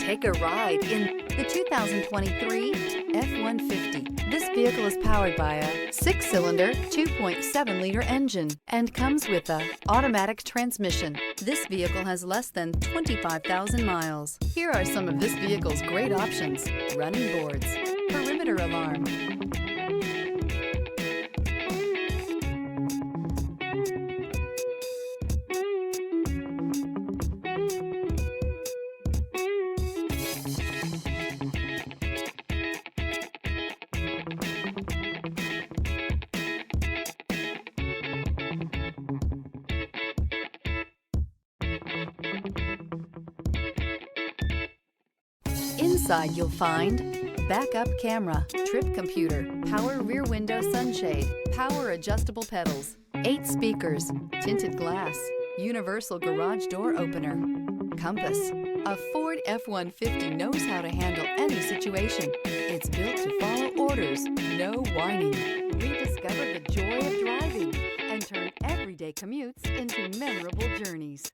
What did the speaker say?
Take a ride in the 2023 F-150. This vehicle is powered by a 6-cylinder, 2.7-liter engine and comes with a automatic transmission. This vehicle has less than 25,000 miles. Here are some of this vehicle's great options: running boards, perimeter alarm, Inside you'll find backup camera, trip computer, power rear window sunshade, power adjustable pedals, 8 speakers, tinted glass, universal garage door opener, compass. A Ford F-150 knows how to handle any situation. It's built to follow orders, no whining. Rediscover the joy of driving and turn everyday commutes into memorable journeys.